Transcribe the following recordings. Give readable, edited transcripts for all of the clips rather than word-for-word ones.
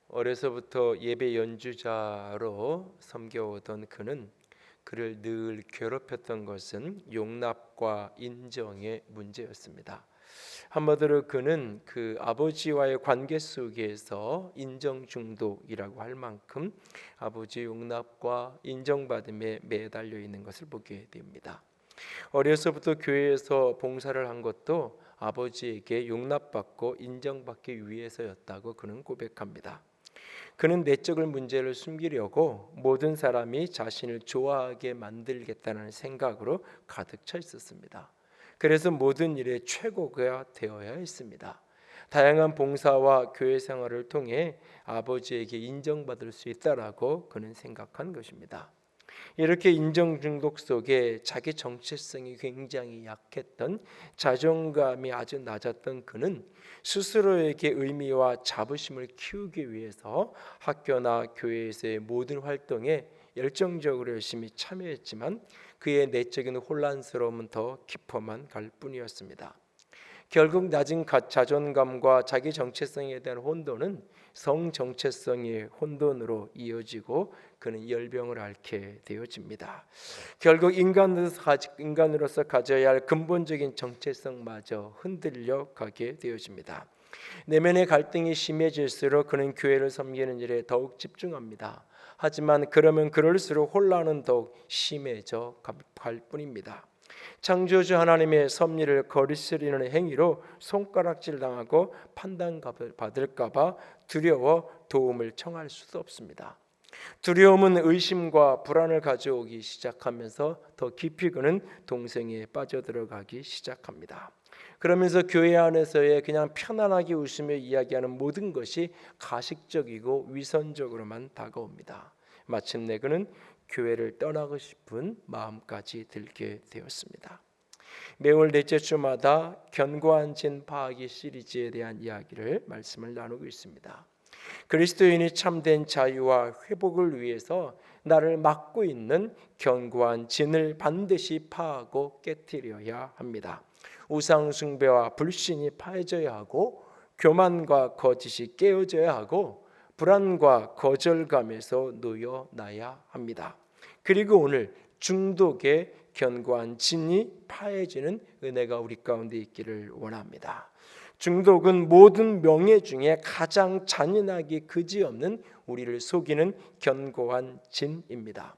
어려서부터 예배 연주자로 섬겨오던 그는 그를 늘 괴롭혔던 것은 용납과 인정의 문제였습니다. 한마디로 그는 그 아버지와의 관계 속에서 인정 중독이라고 할 만큼 아버지 용납과 인정받음에 매달려 있는 것을 보게 됩니다. 어려서부터 교회에서 봉사를 한 것도 아버지에게 용납받고 인정받기 위해서였다고 그는 고백합니다. 그는 내적인 문제를 숨기려고 모든 사람이 자신을 좋아하게 만들겠다는 생각으로 가득 차 있었습니다. 그래서 모든 일의 최고가 되어야 했습니다. 다양한 봉사와 교회 생활을 통해 아버지에게 인정받을 수 있다라고 그는 생각한 것입니다. 이렇게 인정 중독 속에 자기 정체성이 굉장히 약했던, 자존감이 아주 낮았던 그는 스스로에게 의미와 자부심을 키우기 위해서 학교나 교회에서의 모든 활동에 열정적으로 열심히 참여했지만 그의 내적인 혼란스러움은 더 깊어만 갈 뿐이었습니다. 결국 낮은 자존감과 자기 정체성에 대한 혼돈은 성 정체성의 혼돈으로 이어지고 그는 열병을 앓게 되어집니다. 결국 인간으로서 가져야 할 근본적인 정체성마저 흔들려 가게 되어집니다. 내면의 갈등이 심해질수록 그는 교회를 섬기는 일에 더욱 집중합니다. 하지만 그럴수록 혼란은 더욱 심해져 갈 뿐입니다. 창조주 하나님의 섭리를 거스르는 행위로 손가락질 당하고 판단받을까봐 두려워 도움을 청할 수도 없습니다. 두려움은 의심과 불안을 가져오기 시작하면서 더 깊이 그는 동성애에 빠져들어가기 시작합니다. 그러면서 교회 안에서의 그냥 편안하게 웃으며 이야기하는 모든 것이 가식적이고 위선적으로만 다가옵니다. 마침내 그는 교회를 떠나고 싶은 마음까지 들게 되었습니다. 매월 넷째 주마다 견고한 진 파악이 시리즈에 대한 말씀을 나누고 있습니다. 그리스도인이 참된 자유와 회복을 위해서 나를 막고 있는 견고한 진을 반드시 파하고 깨뜨려야 합니다. 우상 숭배와 불신이 파해져야 하고, 교만과 거짓이 깨어져야 하고, 불안과 거절감에서 놓여나야 합니다. 그리고 오늘 중독의 견고한 진이 파해지는 은혜가 우리 가운데 있기를 원합니다. 중독은 모든 명예 중에 가장 잔인하기 그지없는 우리를 속이는 견고한 진입니다.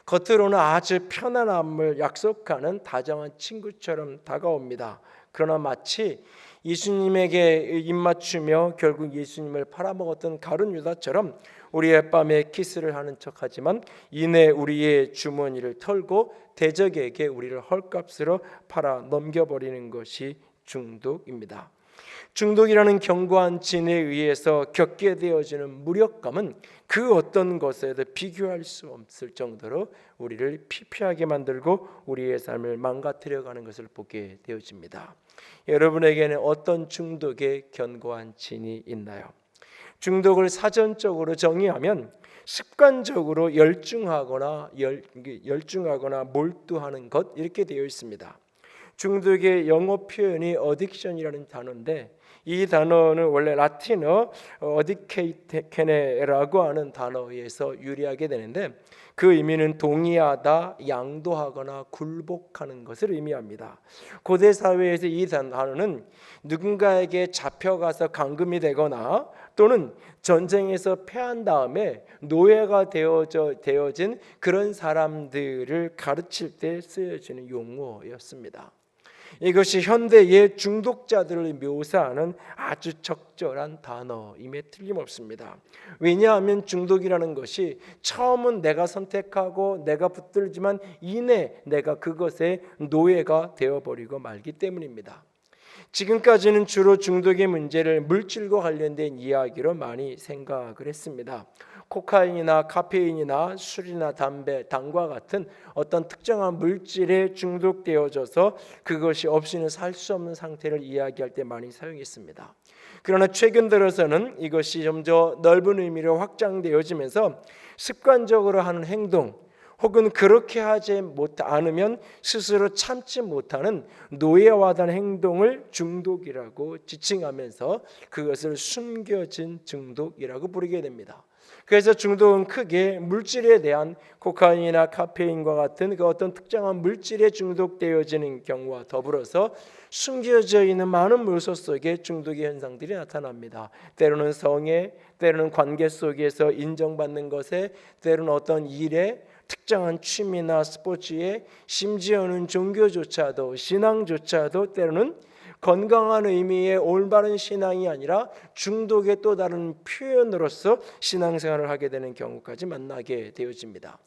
겉으로는 아주 편안함을 약속하는 다정한 친구처럼 다가옵니다. 그러나 마치 예수님에게 입맞추며 결국 예수님을 팔아먹었던 가룟 유다처럼 우리의 밤에 키스를 하는 척하지만 이내 우리의 주머니를 털고 대적에게 우리를 헐값으로 팔아 넘겨버리는 것이 중독입니다. 중독이라는 견고한 진에 의해서 겪게 되어지는 무력감은 그 어떤 것에도 비교할 수 없을 정도로 우리를 피폐하게 만들고 우리의 삶을 망가뜨려가는 것을 보게 되어집니다. 여러분에게는 어떤 중독의 견고한 진이 있나요? 중독을 사전적으로 정의하면 습관적으로 열중하거나 몰두하는 것, 이렇게 되어 있습니다. 중독의 영어 표현이 어딕션이라는 단어인데, 이 단어는 원래 라틴어 어디케이테케네라고 하는 단어에서 유래하게 되는데, 그 의미는 동의하다, 양도하거나 굴복하는 것을 의미합니다. 고대 사회에서 이 단어는 누군가에게 잡혀가서 감금이 되거나 또는 전쟁에서 패한 다음에 노예가 되어진 그런 사람들을 가르칠 때 쓰여지는 용어였습니다. 이것이 현대의 중독자들을 묘사하는 아주 적절한 단어임에 틀림없습니다. 왜냐하면 중독이라는 것이 처음은 내가 선택하고 내가 붙들지만 이내 내가 그것의 노예가 되어버리고 말기 때문입니다. 지금까지는 주로 중독의 문제를 물질과 관련된 이야기로 많이 생각을 했습니다. 코카인이나 카페인이나 술이나 담배, 당과 같은 어떤 특정한 물질에 중독되어져서 그것이 없이는 살 수 없는 상태를 이야기할 때 많이 사용했습니다. 그러나 최근 들어서는 이것이 좀 더 넓은 의미로 확장되어지면서 습관적으로 하는 행동 혹은 그렇게 하지 않으면 스스로 참지 못하는 노예와다는 행동을 중독이라고 지칭하면서 그것을 숨겨진 중독이라고 부르게 됩니다. 그래서 중독은 크게 물질에 대한 코카인이나 카페인과 같은 그 어떤 특정한 물질에 중독되어지는 경우와 더불어서 숨겨져 있는 많은 요소 속에 중독의 현상들이 나타납니다. 때로는 성에, 때로는 관계 속에서 인정받는 것에, 때로는 어떤 일에, 특정한 취미나 스포츠에, 심지어는 종교조차도, 신앙조차도 때로는 건강한 의미의 올바른 신앙이 아니라 중독의 또 다른 표현으로서 신앙생활을 하게 되는 경우까지 만나게 되어집니다.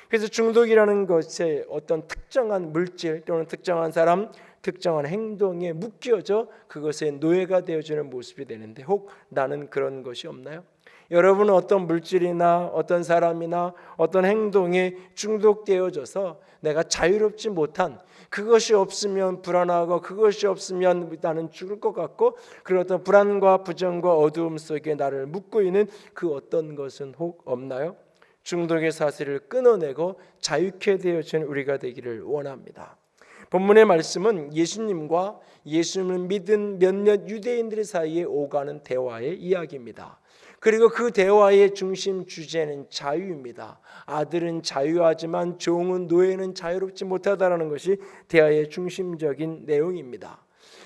그래서 중독이라는 것에 어떤 특정한 물질 또는 특정한 사람, 특정한 행동에 묶여져 그것의 노예가 되어지는 모습이 되는데, 혹 나는 그런 것이 없나요? 여러분은 어떤 물질이나 어떤 사람이나 어떤 행동에 중독되어져서 내가 자유롭지 못한, 그것이 없으면 불안하고 그것이 없으면 나는 죽을 것 같고 그런 어떤 불안과 부정과 어두움 속에 나를 묶고 있는 그 어떤 것은 혹 없나요? 중독의 사슬을 끊어내고 자유케 되어지는 우리가 되기를 원합니다. 본문의 말씀은 예수님과 예수님을 믿은 몇몇 유대인들 사이에 오가는 대화의 이야기입니다. 그리고 그 대화의 중심 주제는 자유입니다. 아들은 자유하지만 종은 노예는 자유롭지 못하다라는 것이 대화의 중심적인 내용입니다.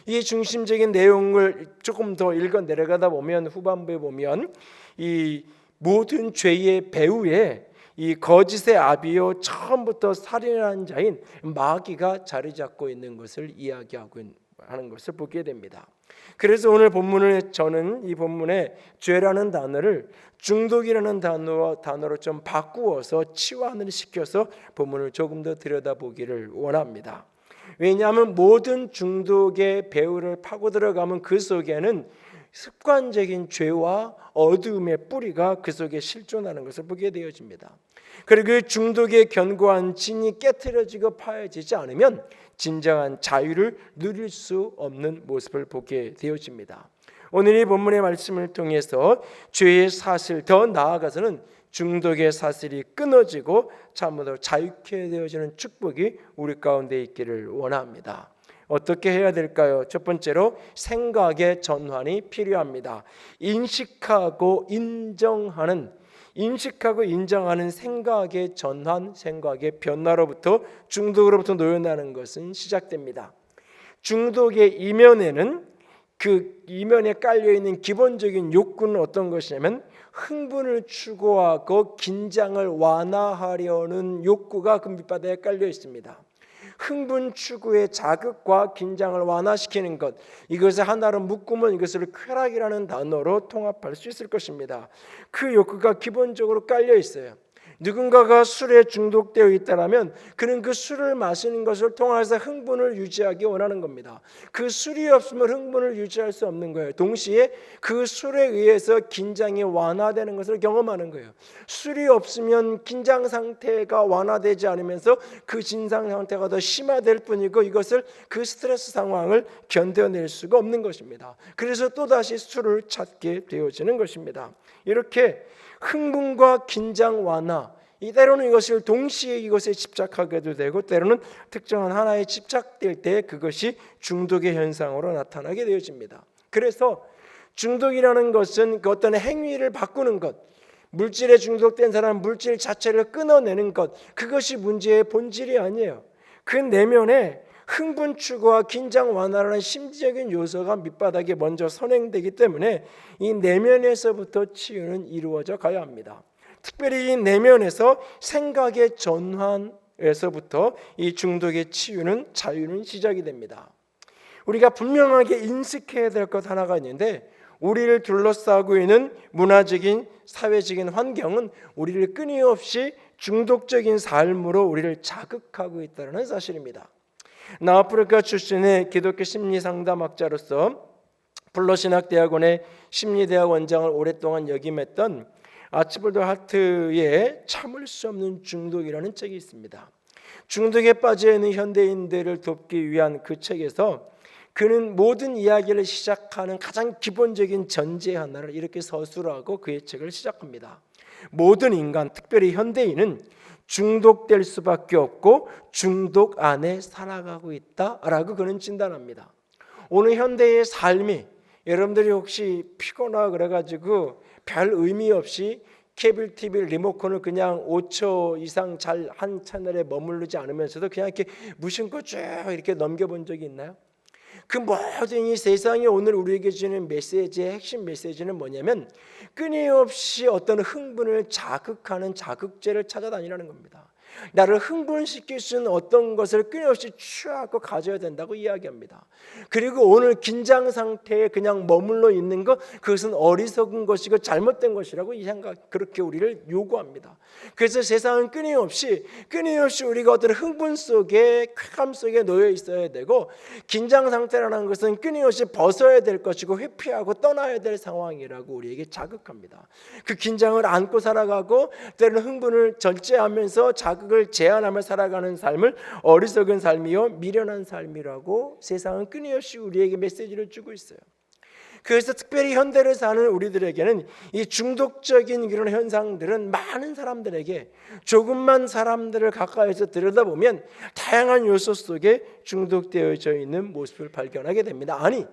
이 중심적인 내용을 조금 더 읽어 내려가다 보면 후반부에 보면 이 모든 죄의 배후에 이 거짓의 아비요 처음부터 살인한 자인 마귀가 자리 잡고 있는 것을 이야기하고 하는 것을 보게 됩니다. 그래서 오늘 본문을 저는 이 본문에 죄라는 단어를 중독이라는 단어로 좀 바꾸어서 치환을 시켜서 본문을 조금 더 들여다보기를 원합니다. 왜냐하면 모든 중독의 배후를 파고 들어가면 그 속에는 습관적인 죄와 어두움의 뿌리가 그 속에 실존하는 것을 보게 되어집니다. 그리고 그 중독의 견고한 진이 깨트려지고 파여지지 않으면 진정한 자유를 누릴 수 없는 모습을 보게 되어집니다. 오늘 이 본문의 말씀을 통해서 죄의 사슬, 더 나아가서는 중독의 사슬이 끊어지고 참으로 자유케 되어지는 축복이 우리 가운데 있기를 원합니다. 어떻게 해야 될까요? 첫 번째로 생각의 전환이 필요합니다. 인식하고 인정하는 생각의 전환, 생각의 변화로부터 중독으로부터 놓여나는 것은 시작됩니다. 중독의 이면에는 그 이면에 깔려있는 기본적인 욕구는 어떤 것이냐면 흥분을 추구하고 긴장을 완화하려는 욕구가 그 밑바닥에 깔려 있습니다. 흥분 추구의 자극과 긴장을 완화시키는 것, 이것을 하나로 묶으면 이것을 쾌락이라는 단어로 통합할 수 있을 것입니다. 그 욕구가 기본적으로 깔려 있어요. 누군가가 술에 중독되어 있다면 그는 그 술을 마시는 것을 통해서 흥분을 유지하기 원하는 겁니다. 그 술이 없으면 흥분을 유지할 수 없는 거예요. 동시에 그 술에 의해서 긴장이 완화되는 것을 경험하는 거예요. 술이 없으면 긴장 상태가 완화되지 않으면서 그 진상 상태가 더 심화될 뿐이고 이것을 그 스트레스 상황을 견뎌낼 수가 없는 것입니다. 그래서 또다시 술을 찾게 되어지는 것입니다. 이렇게 흥분과 긴장 완화, 때로는 이것을 동시에 이것에 집착하게도 되고 때로는 특정한 하나에 집착될 때 그것이 중독의 현상으로 나타나게 되어집니다. 그래서 중독이라는 것은 그 어떤 행위를 바꾸는 것, 물질에 중독된 사람은 물질 자체를 끊어내는 것, 그것이 문제의 본질이 아니에요. 그 내면에 흥분 추구와 긴장 완화라는 심리적인 요소가 밑바닥에 먼저 선행되기 때문에 이 내면에서부터 치유는 이루어져 가야 합니다. 특별히 이 내면에서 생각의 전환에서부터 이 중독의 치유는 자유는 시작이 됩니다. 우리가 분명하게 인식해야 될 것 하나가 있는데 우리를 둘러싸고 있는 문화적인 사회적인 환경은 우리를 끊임없이 중독적인 삶으로 우리를 자극하고 있다는 사실입니다. 남아프리카 출신의 기독교 심리상담학자로서 플러신학대학원의 심리대학 원장을 오랫동안 역임했던 아치볼드 하트의 참을 수 없는 중독이라는 책이 있습니다. 중독에 빠져있는 현대인들을 돕기 위한 그 책에서 그는 모든 이야기를 시작하는 가장 기본적인 전제 하나를 이렇게 서술하고 그의 책을 시작합니다. 모든 인간, 특별히 현대인은 중독될 수밖에 없고 중독 안에 살아가고 있다라고 그는 진단합니다. 오늘 현대의 삶이 여러분들이 혹시 피곤하고 그래가지고 별 의미 없이 케이블 TV 리모컨을 그냥 5초 이상 잘 한 채널에 머무르지 않으면서도 그냥 이렇게 무심코 쭉 이렇게 넘겨본 적이 있나요? 그 모든 이 세상이 오늘 우리에게 주는 메시지의 핵심 메시지는 뭐냐면 끊임없이 어떤 흥분을 자극하는 자극제를 찾아다니라는 겁니다. 나를 흥분시킬 수 있는 어떤 것을 끊임없이 취하고 가져야 된다고 이야기합니다. 그리고 오늘 긴장 상태에 그냥 머물러 있는 것, 그것은 어리석은 것이고 잘못된 것이라고 그렇게 우리를 요구합니다. 그래서 세상은 끊임없이 우리가 어떤 흥분 속에 쾌감 속에 놓여 있어야 되고, 긴장 상태라는 것은 끊임없이 벗어야 될 것이고 회피하고 떠나야 될 상황이라고 우리에게 자극합니다. 그 긴장을 안고 살아가고 때로는 흥분을 절제하면서 자극을 제한하며 살아가는 삶을 어리석은 삶이요 미련한 삶이라고 세상은 끊임없이 우리에게 메시지를 주고 있어요. 그래서 특별히 현대를 사는 우리들에게는 이 중독적인 그런 현상들은 많은 사람들에게 조금만 사람들을 가까이서 들여다보면 다양한 요소 속에 중독되어져 있는 모습을 발견하게 됩니다. 아니,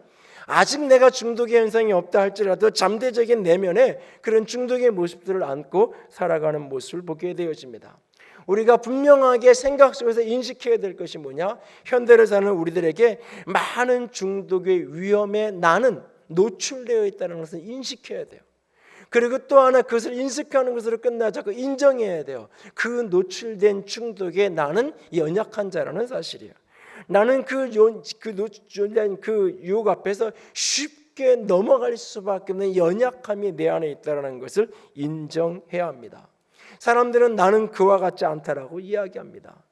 아직 내가 중독의 현상이 없다 할지라도 잠재적인 내면에 그런 중독의 모습들을 안고 살아가는 모습을 보게 되어집니다. 우리가 분명하게 생각 속에서 인식해야 될 것이 뭐냐? 현대를 사는 우리들에게 많은 중독의 위험에 나는 노출되어 있다는 것을 인식해야 돼요. 그리고 또 하나 그것을 인식하는 것으로 끝나지 않고 인정해야 돼요. 그 노출된 중독에 나는 연약한 자라는 사실이에요. 나는 그 유혹 앞에서 쉽게 넘어갈 수밖에 없는 연약함이 내 안에 있다는 것을 인정해야 합니다. 사람들은 나는 그와 같지 않다라고 이야기합니다.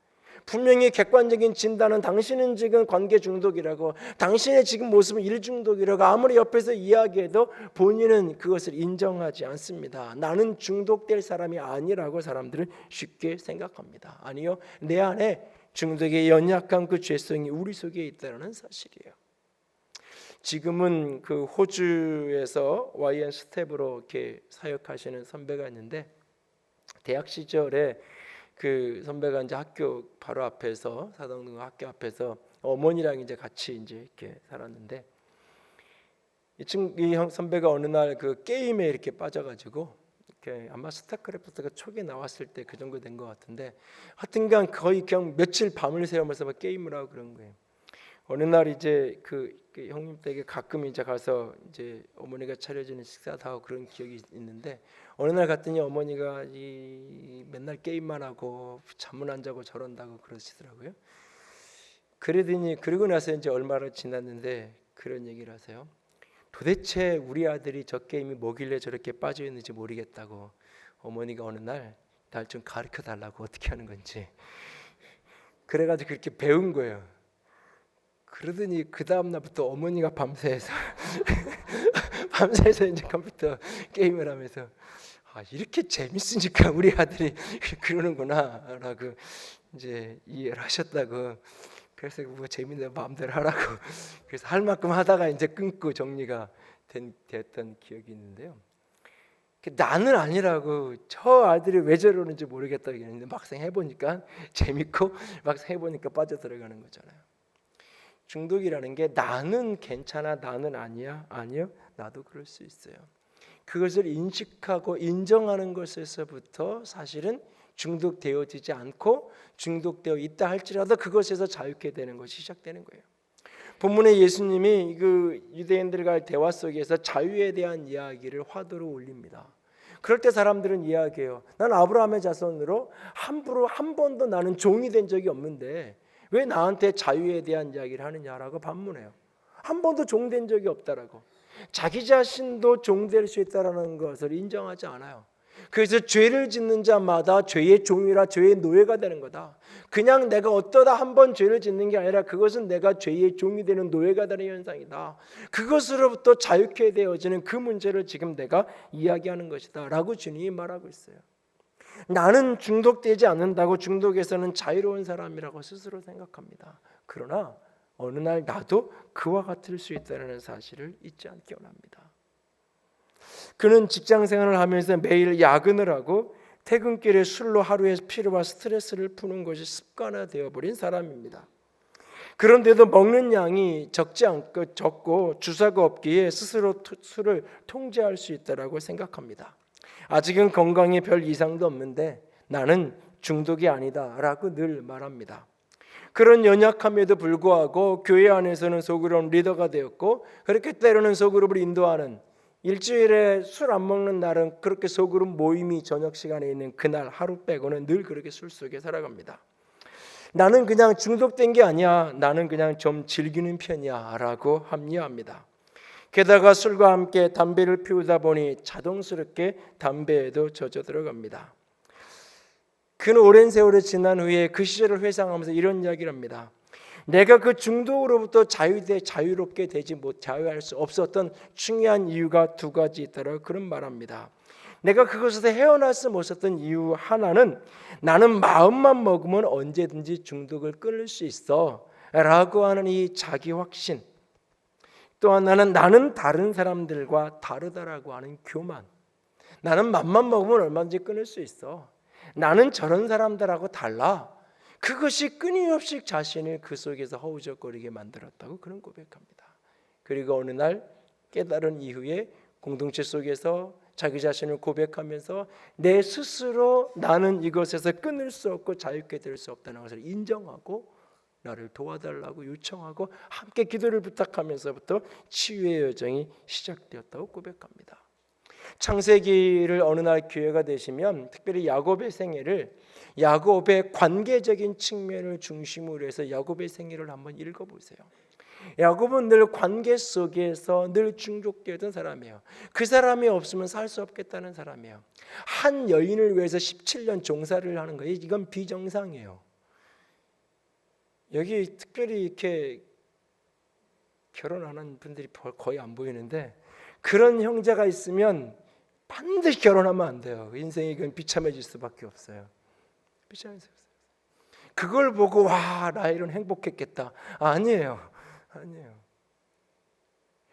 분명히 객관적인 진단은 당신은 지금 관계 중독이라고, 당신의 지금 모습은 일 중독이라고 아무리 옆에서 이야기해도 본인은 그것을 인정하지 않습니다. 나는 중독될 사람이 아니라고 사람들은 쉽게 생각합니다. 아니요, 내 안에 중독의 연약한 그 죄성이 우리 속에 있다는 사실이에요. 지금은 그 호주에서 YN 스텝으로 이렇게 사역하시는 선배가 있는데, 대학 시절에 그 선배가 이제 학교 바로 앞에서 사당동 학교 앞에서 어머니랑 이제 같이 이제 이렇게 살았는데, 이 선배가 어느 날 그 게임에 이렇게 빠져가지고 이렇게 아마 스타크래프트가 초기에 나왔을 때 그 정도 된 것 같은데, 하여튼간 거의 그냥 며칠 밤을 새우면서 막 게임을 하고 그런 거예요. 어느 날 이제 그 형님 댁에 가끔 이제 가서 이제 어머니가 차려주는 식사도 하고 그런 기억이 있는데, 어느 날 갔더니 어머니가 맨날 게임만 하고 잠은 안 자고 저런다고 그러시더라고요. 그러고 나서 이제 얼마나 지났는데 그런 얘기를 하세요. 도대체 우리 아들이 저 게임이 뭐길래 저렇게 빠져 있는지 모르겠다고 어머니가 어느 날 날 좀 가르쳐 달라고 어떻게 하는 건지 그래가지고 그렇게 배운 거예요. 그러더니 그 다음 날부터 어머니가 밤새서 이제 컴퓨터 게임을 하면서 이렇게 재밌으니까 우리 아들이 그러는구나라고 이제 이해를 하셨다고. 그래서 뭐 재밌는 마음대로 하라고. 그래서 할 만큼 하다가 이제 끊고 정리가 됐던 기억이 있는데요. 나는 아니라고, 저 아들이 왜 저러는지 모르겠다고 했는데 막상 해보니까 재밌고 막상 해보니까 빠져들어가는 거잖아요. 중독이라는 게 나는 괜찮아, 나는 아니야, 아니요, 나도 그럴 수 있어요. 그것을 인식하고 인정하는 것에서부터 사실은 중독되어지지 않고 중독되어 있다 할지라도 그것에서 자유케 되는 것이 시작되는 거예요. 본문에 예수님이 그 유대인들과의 대화 속에서 자유에 대한 이야기를 화두로 올립니다. 그럴 때 사람들은 이야기해요. 난 아브라함의 자손으로 함부로 한 번도 나는 종이 된 적이 없는데 왜 나한테 자유에 대한 이야기를 하느냐라고 반문해요. 한 번도 종된 적이 없다라고. 자기 자신도 종될 수 있다라는 것을 인정하지 않아요. 그래서 죄를 짓는 자마다 죄의 종이라 죄의 노예가 되는 거다. 그냥 내가 어떠다 한 번 죄를 짓는 게 아니라 그것은 내가 죄의 종이 되는 노예가 되는 현상이다. 그것으로부터 자유케 되어지는 그 문제를 지금 내가 이야기하는 것이다 라고 주님이 말하고 있어요. 나는 중독되지 않는다고 중독에서는 자유로운 사람이라고 스스로 생각합니다. 그러나 어느 날 나도 그와 같을 수 있다는 사실을 잊지 않기 원합니다. 그는 직장 생활을 하면서 매일 야근을 하고 퇴근길에 술로 하루의 피로와 스트레스를 푸는 것이 습관화되어 버린 사람입니다. 그런데도 먹는 양이 적고 주사가 없기에 스스로 술을 통제할 수 있다라고 생각합니다. 아직은 건강에 별 이상도 없는데 나는 중독이 아니다라고 늘 말합니다. 그런 연약함에도 불구하고 교회 안에서는 소그룹 리더가 되었고, 그렇게 때로는 소그룹을 인도하는, 일주일에 술 안 먹는 날은 그렇게 소그룹 모임이 저녁 시간에 있는 그날 하루 빼고는 늘 그렇게 술 속에 살아갑니다. 나는 그냥 중독된 게 아니야, 나는 그냥 좀 즐기는 편이야 라고 합리화합니다. 게다가 술과 함께 담배를 피우다 보니 자동스럽게 담배에도 젖어 들어갑니다. 그는 오랜 세월이 지난 후에 그 시절을 회상하면서 이런 이야기를 합니다. 내가 그 중독으로부터 자유롭게 자유할 수 없었던 중요한 이유가 두 가지 있다라고 그런 말합니다. 내가 그것에서 헤어날 수 없었던 이유 하나는 나는 마음만 먹으면 언제든지 중독을 끊을 수 있어 라고 하는 이 자기 확신, 또 하나는 나는 다른 사람들과 다르다라고 하는 교만. 나는 맘만 먹으면 얼마든지 끊을 수 있어, 나는 저런 사람들하고 달라. 그것이 끊임없이 자신을 그 속에서 허우적거리게 만들었다고 그런 고백합니다. 그리고 어느 날 깨달은 이후에 공동체 속에서 자기 자신을 고백하면서 내 스스로 나는 이것에서 끊을 수 없고 자유롭게 될 수 없다는 것을 인정하고 나를 도와달라고 요청하고 함께 기도를 부탁하면서부터 치유의 여정이 시작되었다고 고백합니다. 창세기를 어느 날 기회가 되시면 특별히 야곱의 생애를, 야곱의 관계적인 측면을 중심으로 해서 야곱의 생애를 한번 읽어보세요. 야곱은 늘 관계 속에서 늘 중독되었던 사람이에요. 그 사람이 없으면 살 수 없겠다는 사람이에요. 한 여인을 위해서 17년 종사를 하는 거예요. 이건 비정상이에요. 여기 특별히 이렇게 결혼하는 분들이 거의 안 보이는데, 그런 형제가 있으면 반드시 결혼하면 안 돼요. 인생이 그건 비참해질 수밖에 없어요. 비참해질 수 없어요. 그걸 보고 와, 라헬은 행복했겠다. 아니에요.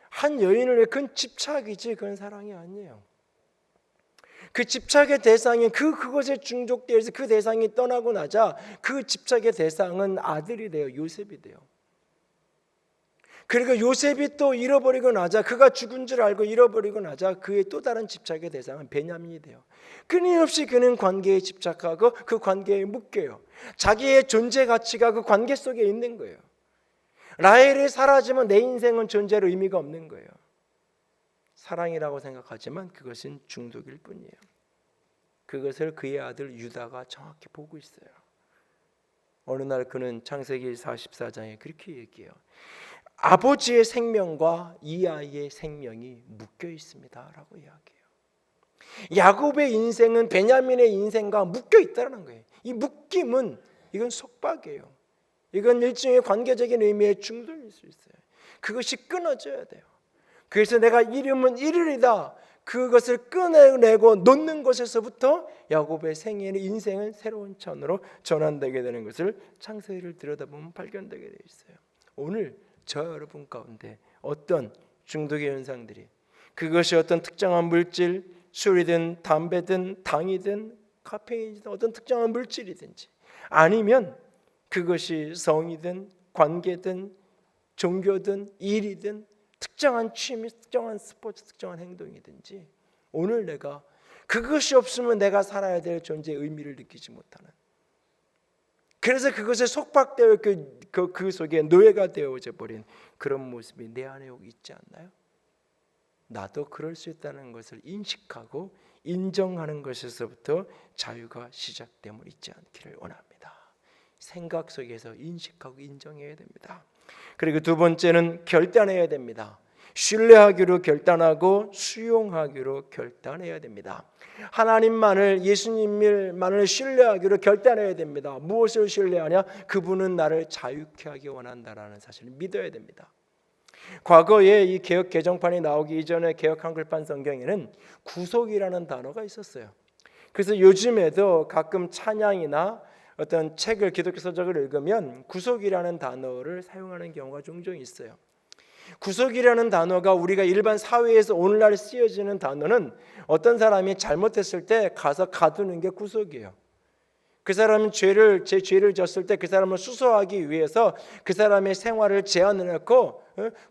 한 여인을 위해 그건 집착이지 그건 사랑이 아니에요. 그 집착의 대상이 그것에 중독되어서 그 대상이 떠나고 나자 그 집착의 대상은 아들이 돼요. 요셉이 돼요. 그리고 요셉이 또 잃어버리고 나자, 그가 죽은 줄 알고 잃어버리고 나자 그의 또 다른 집착의 대상은 베냐민이 돼요. 끊임없이 그는 관계에 집착하고 그 관계에 묶여요. 자기의 존재 가치가 그 관계 속에 있는 거예요. 라헬이 사라지면 내 인생은 존재로 의미가 없는 거예요. 사랑이라고 생각하지만 그것은 중독일 뿐이에요. 그것을 그의 아들 유다가 정확히 보고 있어요. 어느 날 그는 창세기 44장에 그렇게 얘기해요. 아버지의 생명과 이 아이의 생명이 묶여 있습니다 라고 이야기해요. 야곱의 인생은 베냐민의 인생과 묶여 있다는 거예요. 이 묶임은 이건 속박이에요. 이건 일종의 관계적인 의미의 중독일 수 있어요. 그것이 끊어져야 돼요. 그래서 내가 이름은 이르리다, 그것을 끊어내고 놓는 것에서부터 야곱의 생애는 인생은 새로운 차원으로 전환되게 되는 것을 창세기를 들여다보면 발견되게 되어 있어요. 오늘 저 여러분 가운데 어떤 중독의 현상들이, 그것이 어떤 특정한 물질, 술이든 담배든 당이든 카페인이든 어떤 특정한 물질이든지, 아니면 그것이 성이든 관계든 종교든 일이든 특정한 취미, 특정한 스포츠, 특정한 행동이든지, 오늘 내가 그것이 없으면 내가 살아야 될 존재의 의미를 느끼지 못하는, 그래서 그것에 속박되어 그 속에 노예가 되어져 버린 그런 모습이 내 안에 여기 있지 않나요? 나도 그럴 수 있다는 것을 인식하고 인정하는 것에서부터 자유가 시작됨을 잊지 않기를 원합니다. 생각 속에서 인식하고 인정해야 됩니다. 그리고 두 번째는 결단해야 됩니다. 신뢰하기로 결단하고 수용하기로 결단해야 됩니다. 하나님만을, 예수님만을 신뢰하기로 결단해야 됩니다. 무엇을 신뢰하냐? 그분은 나를 자유케 하기 원한다라는 사실을 믿어야 됩니다. 과거에 이 개역 개정판이 나오기 이전에 개역 한글판 성경에는 구속이라는 단어가 있었어요. 그래서 요즘에도 가끔 찬양이나 어떤 책을, 기독교 서적을 읽으면 구속이라는 단어를 사용하는 경우가 종종 있어요. 구속이라는 단어가 우리가 일반 사회에서 오늘날 쓰여지는 단어는 어떤 사람이 잘못했을 때 가서 가두는 게 구속이에요. 그 사람은 제 죄를 졌을 때 그 사람을 수소하기 위해서 그 사람의 생활을 제한해놓고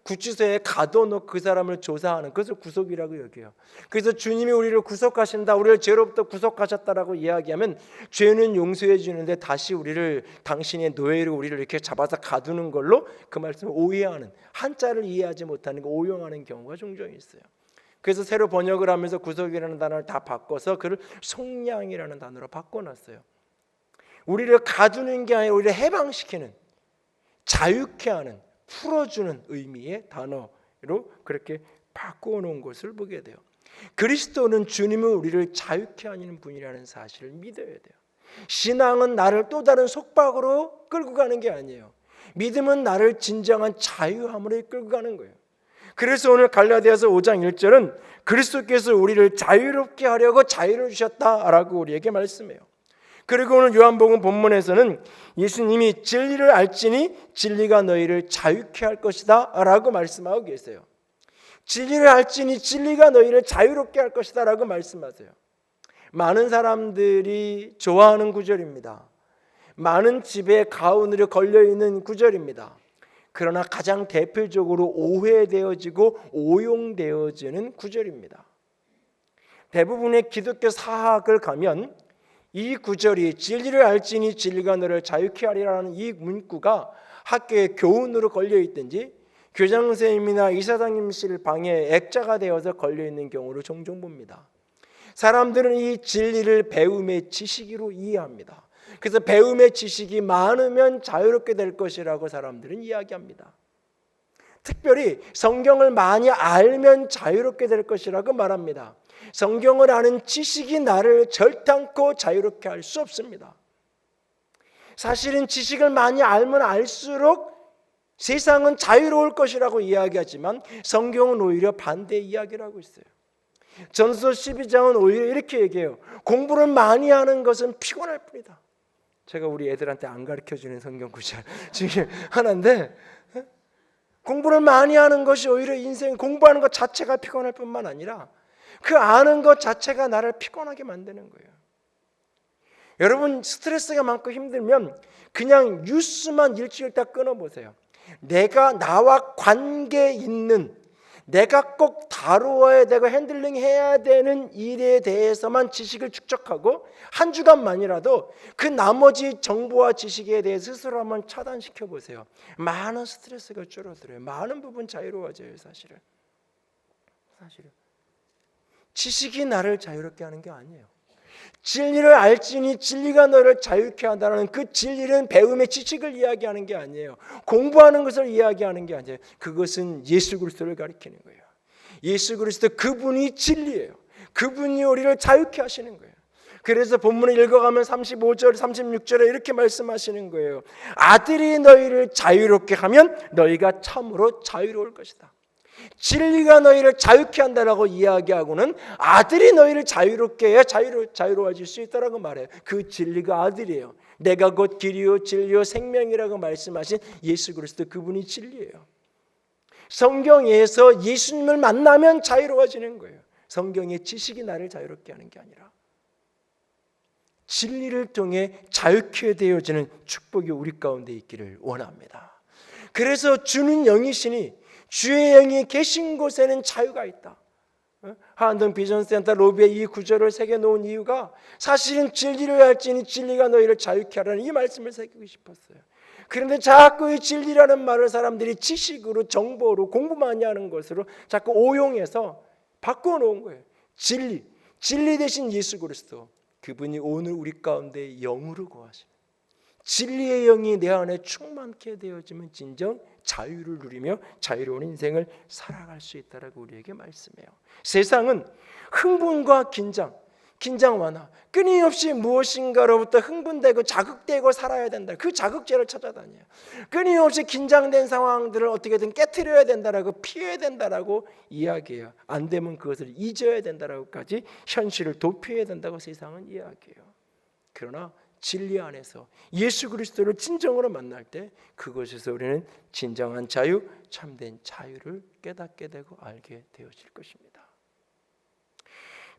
구치소에 가둬놓고 그 사람을 조사하는 것을 구속이라고 여겨요. 그래서 주님이 우리를 구속하신다, 우리를 죄로부터 구속하셨다라고 이야기하면 죄는 용서해 주는데 다시 우리를 당신의 노예로 우리를 이렇게 잡아서 가두는 걸로 그 말씀을 오해하는, 한자를 이해하지 못하는 거 오용하는 경우가 종종 있어요. 그래서 새로 번역을 하면서 구속이라는 단어를 다 바꿔서 그를 속량이라는 단어로 바꿔놨어요. 우리를 가두는 게 아니라 우리를 해방시키는, 자유케 하는, 풀어주는 의미의 단어로 그렇게 바꿔놓은 것을 보게 돼요. 그리스도는 주님은 우리를 자유케 하는 분이라는 사실을 믿어야 돼요. 신앙은 나를 또 다른 속박으로 끌고 가는 게 아니에요. 믿음은 나를 진정한 자유함으로 끌고 가는 거예요. 그래서 오늘 갈라디아서 5장 1절은 그리스도께서 우리를 자유롭게 하려고 자유를 주셨다라고 우리에게 말씀해요. 그리고 오늘 요한복음 본문에서는 예수님이 진리를 알지니 진리가 너희를 자유케 할 것이다 라고 말씀하고 계세요. 진리를 알지니 진리가 너희를 자유롭게 할 것이다 라고 말씀하세요. 많은 사람들이 좋아하는 구절입니다. 많은 집에 가운으로 걸려있는 구절입니다. 그러나 가장 대표적으로 오해되어지고 오용되어지는 구절입니다. 대부분의 기독교 사학을 가면 이 구절이 진리를 알지니 진리가 너를 자유케 하리라는 이 문구가 학교에 교훈으로 걸려있든지 교장선생님이나 이사장님실 방에 액자가 되어서 걸려있는 경우를 종종 봅니다. 사람들은 이 진리를 배움의 지식으로 이해합니다. 그래서 배움의 지식이 많으면 자유롭게 될 것이라고 사람들은 이야기합니다. 특별히 성경을 많이 알면 자유롭게 될 것이라고 말합니다. 성경을 아는 지식이 나를 절단코 자유롭게 할 수 없습니다. 사실은 지식을 많이 알면 알수록 세상은 자유로울 것이라고 이야기하지만 성경은 오히려 반대 이야기를 하고 있어요. 전서 12장은 오히려 이렇게 얘기해요. 공부를 많이 하는 것은 피곤할 뿐이다. 제가 우리 애들한테 안 가르쳐주는 성경 구절 중에 하나인데, 공부를 많이 하는 것이 오히려 인생, 공부하는 것 자체가 피곤할 뿐만 아니라 그 아는 것 자체가 나를 피곤하게 만드는 거예요. 여러분 스트레스가 많고 힘들면 그냥 뉴스만 일주일 다 끊어보세요. 내가 나와 관계 있는, 내가 꼭 다루어야 되고 핸들링해야 되는 일에 대해서만 지식을 축적하고 한 주간만이라도 그 나머지 정보와 지식에 대해 스스로 한번 차단시켜 보세요. 많은 스트레스가 줄어들어요. 많은 부분 자유로워져요. 사실은 지식이 나를 자유롭게 하는 게 아니에요. 진리를 알지니 진리가 너를 자유케 한다는 그 진리는 배움의 지식을 이야기하는 게 아니에요. 공부하는 것을 이야기하는 게 아니에요. 그것은 예수 그리스도를 가리키는 거예요. 예수 그리스도, 그분이 진리예요. 그분이 우리를 자유케 하시는 거예요. 그래서 본문을 읽어가면 35절 36절에 이렇게 말씀하시는 거예요. 아들이 너희를 자유롭게 하면 너희가 참으로 자유로울 것이다. 진리가 너희를 자유케 한다라고 이야기하고는 아들이 너희를 자유롭게 해야 자유로워질 수 있다라고 말해요. 그 진리가 아들이에요. 내가 곧 길이요 진리요 생명이라고 말씀하신 예수 그리스도, 그분이 진리예요. 성경에서 예수님을 만나면 자유로워지는 거예요. 성경의 지식이 나를 자유롭게 하는 게 아니라 진리를 통해 자유케 되어지는 축복이 우리 가운데 있기를 원합니다. 그래서 주는 영이시니 주의 영이 계신 곳에는 자유가 있다. 하안동 비전센터 로비에 이 구절을 새겨놓은 이유가 사실은 진리를 알지니 진리가 너희를 자유케 하라는 이 말씀을 새기고 싶었어요. 그런데 자꾸 이 진리라는 말을 사람들이 지식으로, 정보로, 공부 많이 하는 것으로 자꾸 오용해서 바꿔놓은 거예요. 진리 대신 예수 그리스도, 그분이 오늘 우리 가운데 영으로 거하시는, 진리의 영이 내 안에 충만케 되어지면 진정 자유를 누리며 자유로운 인생을 살아갈 수 있다라고 우리에게 말씀해요. 세상은 흥분과 긴장 완화, 끊임없이 무엇인가로부터 흥분되고 자극되고 살아야 된다. 그 자극제를 찾아다녀요. 끊임없이 긴장된 상황들을 어떻게든 깨트려야 된다라고, 피해야 된다라고 이야기해요. 안 되면 그것을 잊어야 된다라고까지 현실을 도피해야 된다고 세상은 이야기해요. 그러나 진리 안에서 예수 그리스도를 진정으로 만날 때 그것에서 우리는 진정한 자유, 참된 자유를 깨닫게 되고 알게 되어질 것입니다.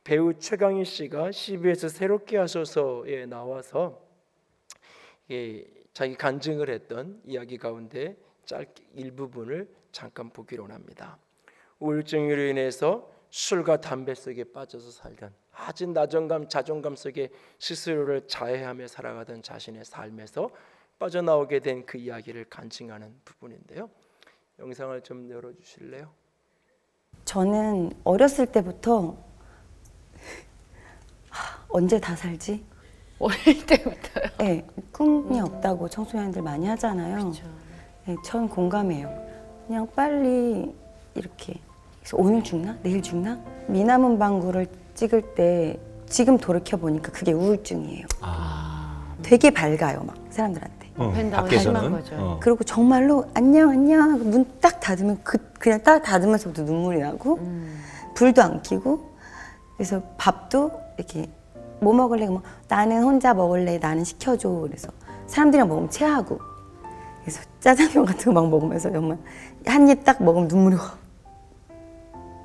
배우 최강희 씨가 CBS 새롭게 하소서에 나와서 자기 간증을 했던 이야기 가운데 짧게 일부분을 잠깐 보기로 합니다. 우울증으로 인해서 술과 담배 속에 빠져서 살던 아주 나정감, 자존감 속에 스스로를 자해하며 살아가던 자신의 삶에서 빠져나오게 된 그 이야기를 간증하는 부분인데요. 영상을 좀 열어주실래요? 저는 어렸을 때부터 언제 다 살지? 어릴 때부터요? 네, 꿈이 없다고 청소년들 많이 하잖아요. 그렇죠. 네, 전 공감해요. 그냥 빨리 이렇게 그래서 오늘 죽나? 내일 죽나? 미남은 방구를 찍을 때 지금 돌이켜 보니까 그게 우울증이에요. 되게 밝아요, 막 사람들한테. 펜다운 밖에서는? 심한 거죠. 그리고 정말로 안녕 안녕 하고 문 딱 닫으면 그냥 딱 닫으면서부터 눈물이 나고 불도 안 켜고 그래서 밥도 이렇게 뭐 먹을래? 뭐 나는 혼자 먹을래. 나는 시켜줘. 그래서 사람들이랑 먹으면 체하고 그래서 짜장면 같은 거 막 먹으면서 정말 한 입 딱 먹으면 눈물이 확.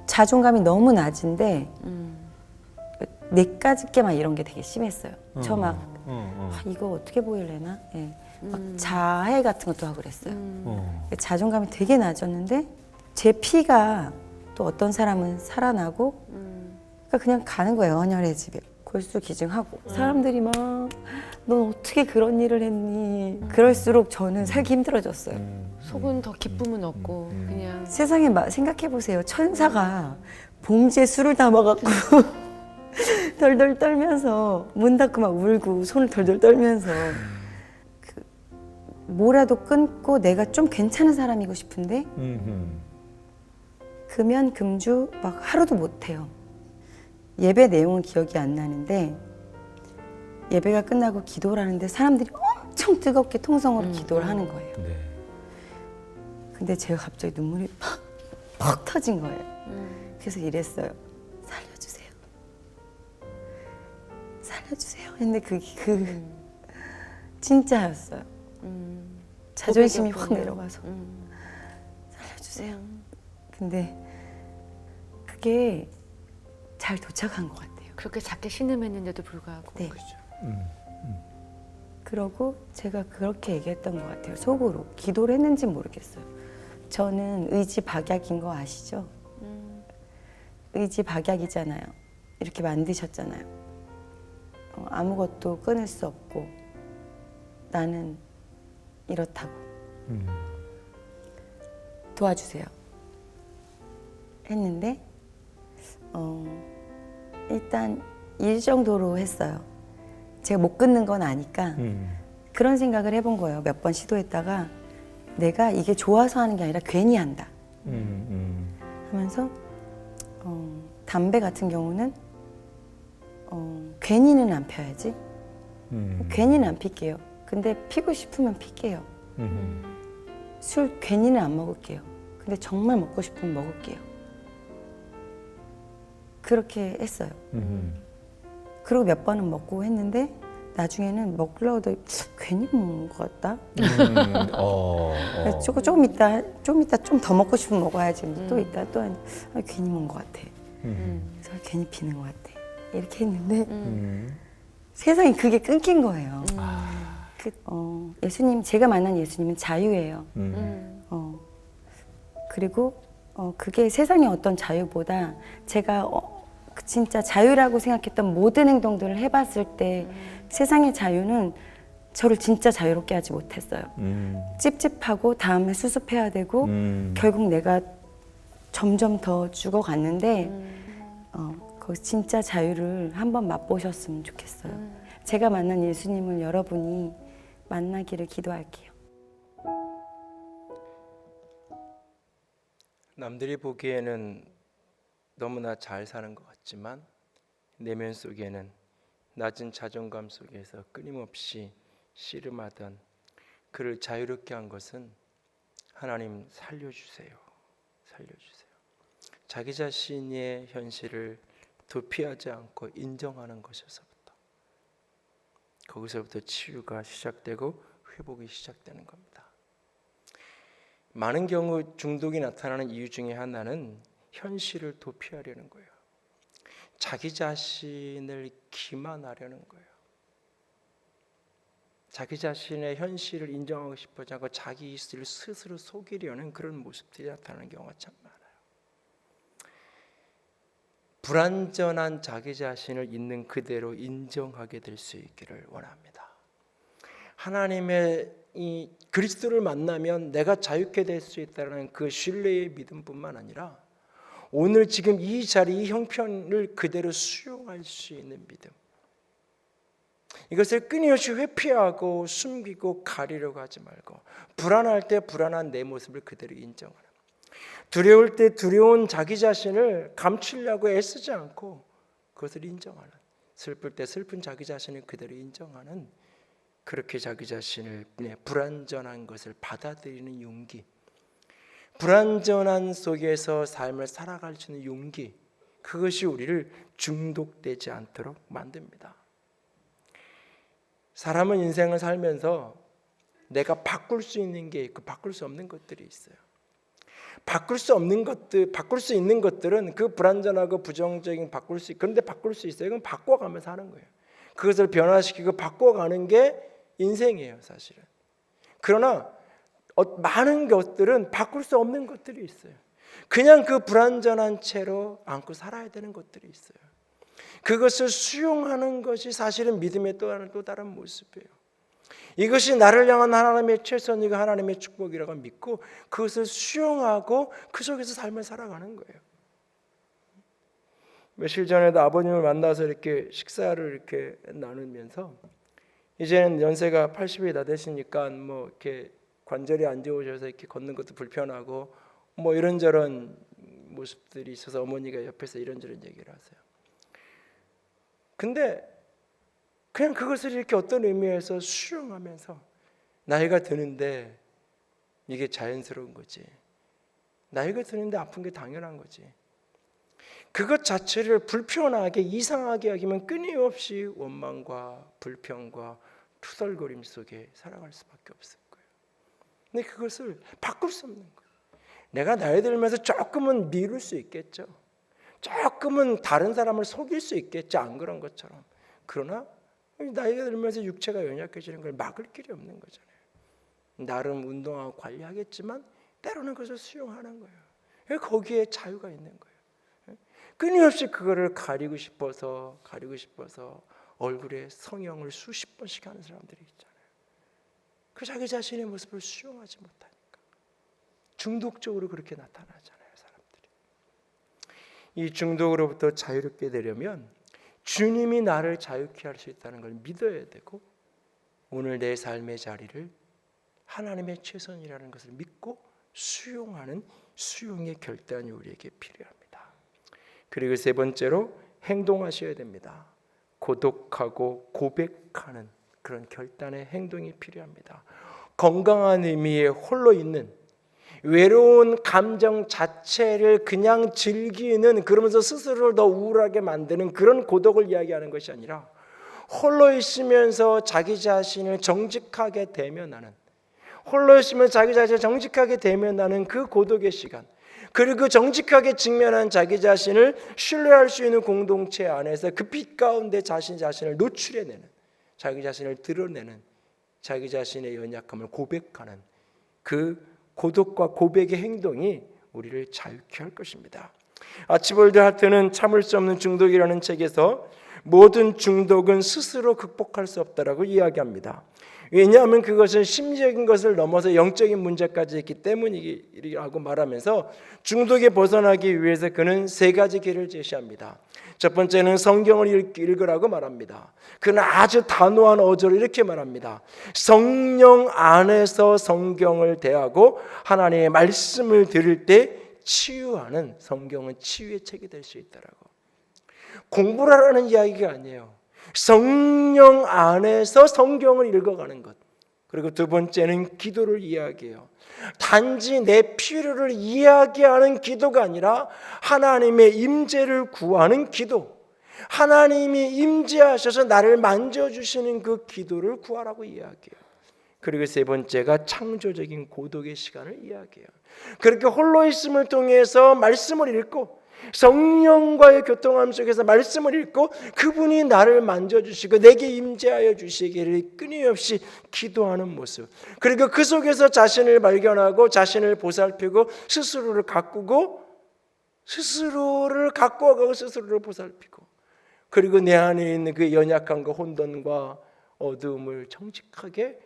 자존감이 너무 낮은데 내까짓게만 이런 게 되게 심했어요. 저 막 이거 어떻게 보일래나? 예. 막 자해 같은 것도 하고 그랬어요. 자존감이 되게 낮았는데 제 피가 또 어떤 사람은 살아나고 그러니까 그냥 가는 거예요. 헌혈의 집에 골수기증하고 사람들이 막 넌 어떻게 그런 일을 했니? 그럴수록 저는 살기 힘들어졌어요. 속은 더 기쁨은 없고 그냥 세상에 생각해 보세요. 천사가 봉지에 술을 담아갖고 덜덜 떨면서 문 닫고 막 울고 손을 덜덜 떨면서 뭐라도 끊고 내가 좀 괜찮은 사람이고 싶은데 금연 금주 막 하루도 못 해요. 예배 내용은 기억이 안 나는데 예배가 끝나고 기도를 하는데 사람들이 엄청 뜨겁게 통성으로 기도를 하는 거예요. 네. 근데 제가 갑자기 눈물이 팍 터진 거예요. 그래서 이랬어요. 살려주세요. 살려주세요. 근데 그게 진짜였어요. 자존심이 확 내려가서 살려주세요. 근데 그게 잘 도착한 것 같아요. 그렇게 작게 신음했는데도 불구하고 네. 그렇죠. 그러고 제가 그렇게 얘기했던 것 같아요. 속으로. 기도를 했는지 모르겠어요. 저는 의지 박약인 거 아시죠? 의지 박약이잖아요. 이렇게 만드셨잖아요. 아무것도 끊을 수 없고 나는 이렇다고. 도와주세요. 했는데 일단 일 정도로 했어요. 제가 못 끊는 건 아니까 그런 생각을 해본 거예요. 몇 번 시도했다가 내가 이게 좋아서 하는 게 아니라 괜히 한다 하면서 담배 같은 경우는 괜히는 안 펴야지. 괜히는 안 필게요. 근데 피고 싶으면 필게요. 술 괜히는 안 먹을게요. 근데 정말 먹고 싶으면 먹을게요. 그렇게 했어요. 그리고 몇 번은 먹고 했는데 나중에는 먹으려고 괜히 먹는 것 같다. 조금 있다 좀 더 먹고 싶으면 먹어야지. 또 있다 또 괜히 먹은 것 같아. 그래서 괜히 피는 것 같아. 이렇게 했는데 세상에 그게 끊긴 거예요. 예수님, 제가 만난 예수님은 자유예요. 그리고 그게 세상의 어떤 자유보다 제가 진짜 자유라고 생각했던 모든 행동들을 해봤을 때 세상의 자유는 저를 진짜 자유롭게 하지 못했어요. 찝찝하고 다음에 수습해야 되고 결국 내가 점점 더 죽어갔는데 그 진짜 자유를 한번 맛보셨으면 좋겠어요. 제가 만난 예수님을 여러분이 만나기를 기도할게요. 남들이 보기에는 너무나 잘 사는 것 같지만 내면 속에는 낮은 자존감 속에서 끊임없이 씨름하던 그를 자유롭게 한 것은 하나님 살려주세요. 살려주세요. 자기 자신의 현실을 도피하지 않고 인정하는 것에서부터 거기서부터 치유가 시작되고 회복이 시작되는 겁니다. 많은 경우 중독이 나타나는 이유 중에 하나는 현실을 도피하려는 거예요. 자기 자신을 기만하려는 거예요. 자기 자신의 현실을 인정하고 싶어지 않고 자기 이익을 스스로 속이려는 그런 모습들이 나타나는 경우가 참 많아요. 불완전한 자기 자신을 있는 그대로 인정하게 될 수 있기를 원합니다. 하나님의 이 그리스도를 만나면 내가 자유케 될 수 있다는 그 신뢰의 믿음뿐만 아니라 오늘 지금 이 자리, 이 형편을 그대로 수용할 수 있는 믿음, 이것을 끊임없이 회피하고 숨기고 가리려고 하지 말고 불안할 때 불안한 내 모습을 그대로 인정하는, 두려울 때 두려운 자기 자신을 감추려고 애쓰지 않고 그것을 인정하는, 슬플 때 슬픈 자기 자신을 그대로 인정하는, 그렇게 자기 자신을 불완전한 것을 받아들이는 용기, 불완전한 속에서 삶을 살아갈 수 있는 용기, 그것이 우리를 중독되지 않도록 만듭니다. 사람은 인생을 살면서 내가 바꿀 수 있는 게 있고 바꿀 수 없는 것들이 있어요. 바꿀 수 없는 것들, 바꿀 수 있는 것들은 그 불완전하고 부정적인 바꿀 수, 그런데 바꿀 수 있어요. 이건 바꿔가면서 하는 거예요. 그것을 변화시키고 바꿔가는 게 인생이에요, 사실은. 그러나 많은 것들은 바꿀 수 없는 것들이 있어요. 그냥 그 불완전한 채로 안고 살아야 되는 것들이 있어요. 그것을 수용하는 것이 사실은 믿음의 또 다른 모습이에요. 이것이 나를 향한 하나님의 최선이고 하나님의 축복이라고 믿고 그것을 수용하고 그 속에서 삶을 살아가는 거예요. 며칠 전에도 아버님을 만나서 이렇게 식사를 이렇게 나누면서, 이제는 연세가 80이 다 되시니까 뭐 이렇게 관절이 안 좋으셔서 이렇게 걷는 것도 불편하고 뭐 이런저런 모습들이 있어서 어머니가 옆에서 이런저런 얘기를 하세요. 근데 그냥 그것을 이렇게 어떤 의미에서 수용하면서, 나이가 드는데 이게 자연스러운 거지, 나이가 드는데 아픈 게 당연한 거지, 그것 자체를 불편하게 이상하게 여기면 끊임없이 원망과 불평과 투덜거림 속에 살아갈 수밖에 없을 거예요. 근데 그것을 바꿀 수 없는 거예요. 내가 나이 들면서 조금은 미룰 수 있겠죠. 조금은 다른 사람을 속일 수 있겠죠, 안 그런 것처럼. 그러나 나이가 들면서 육체가 연약해지는 걸 막을 길이 없는 거잖아요. 나름 운동하고 관리하겠지만 때로는 그것을 수용하는 거예요. 거기에 자유가 있는 거예요. 끊임없이 그거를 가리고 싶어서 얼굴에 성형을 수십 번씩 하는 사람들이 있잖아요. 그 자기 자신의 모습을 수용하지 못하니까 중독적으로 그렇게 나타나잖아요, 사람들이. 이 중독으로부터 자유롭게 되려면 주님이 나를 자유케 할 수 있다는 걸 믿어야 되고, 오늘 내 삶의 자리를 하나님의 최선이라는 것을 믿고 수용하는 수용의 결단이 우리에게 필요합니다. 그리고 세 번째로 행동하셔야 됩니다. 고독하고 고백하는 그런 결단의 행동이 필요합니다. 건강한 의미의 홀로 있는 외로운 감정 자체를 그냥 즐기는, 그러면서 스스로를 더 우울하게 만드는 그런 고독을 이야기하는 것이 아니라, 홀로 있으면서 자기 자신을 정직하게 대면하는, 홀로 있으면 자기 자신을 정직하게 대면하는 그 고독의 시간, 그리고 그 정직하게 직면한 자기 자신을 신뢰할 수 있는 공동체 안에서 그 빛 가운데 자신을 노출해내는, 자기 자신을 드러내는, 자기 자신의 연약함을 고백하는 그 고독과 고백의 행동이 우리를 자유케 할 것입니다. 아치볼드 하트는 참을 수 없는 중독이라는 책에서 모든 중독은 스스로 극복할 수 없다라고 이야기합니다. 왜냐하면 그것은 심리적인 것을 넘어서 영적인 문제까지 있기 때문이라고 말하면서 중독에 벗어나기 위해서 그는 세 가지 길을 제시합니다. 첫 번째는 성경을 읽으라고 말합니다. 그는 아주 단호한 어조로 이렇게 말합니다. 성령 안에서 성경을 대하고 하나님의 말씀을 들을 때 치유하는, 성경은 치유의 책이 될 수 있다라고. 공부를 하라는 이야기가 아니에요. 성령 안에서 성경을 읽어가는 것. 그리고 두 번째는 기도를 이야기해요. 단지 내 필요를 이야기하는 기도가 아니라 하나님의 임재를 구하는 기도, 하나님이 임재하셔서 나를 만져주시는 그 기도를 구하라고 이야기해요. 그리고 세 번째가 창조적인 고독의 시간을 이야기해요. 그렇게 홀로 있음을 통해서 말씀을 읽고 성령과의 교통함 속에서 말씀을 읽고 그분이 나를 만져주시고 내게 임재하여 주시기를 끊임없이 기도하는 모습, 그리고 그 속에서 자신을 발견하고 자신을 보살피고 스스로를 가꾸고 스스로를 보살피고, 그리고 내 안에 있는 그 연약함과 혼돈과 어두움을 정직하게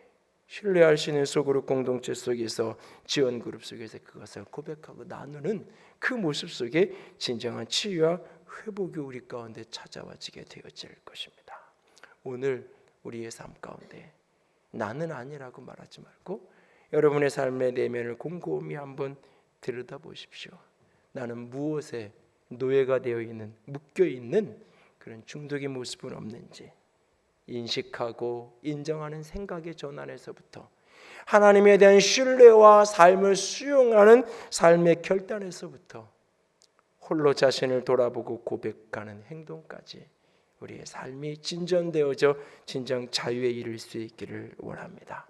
신뢰할 수 있는 소그룹 공동체 속에서, 지원 그룹 속에서 그것을 고백하고 나누는 그 모습 속에 진정한 치유와 회복이 우리 가운데 찾아와지게 되어질 것입니다. 오늘 우리의 삶 가운데 나는 아니라고 말하지 말고 여러분의 삶의 내면을 곰곰이 한번 들여다보십시오. 나는 무엇에 노예가 되어 있는, 묶여 있는 그런 중독의 모습은 없는지 인식하고 인정하는 생각의 전환에서부터 하나님에 대한 신뢰와 삶을 수용하는 삶의 결단에서부터 홀로 자신을 돌아보고 고백하는 행동까지 우리의 삶이 진전되어져 진정 자유에 이를 수 있기를 원합니다.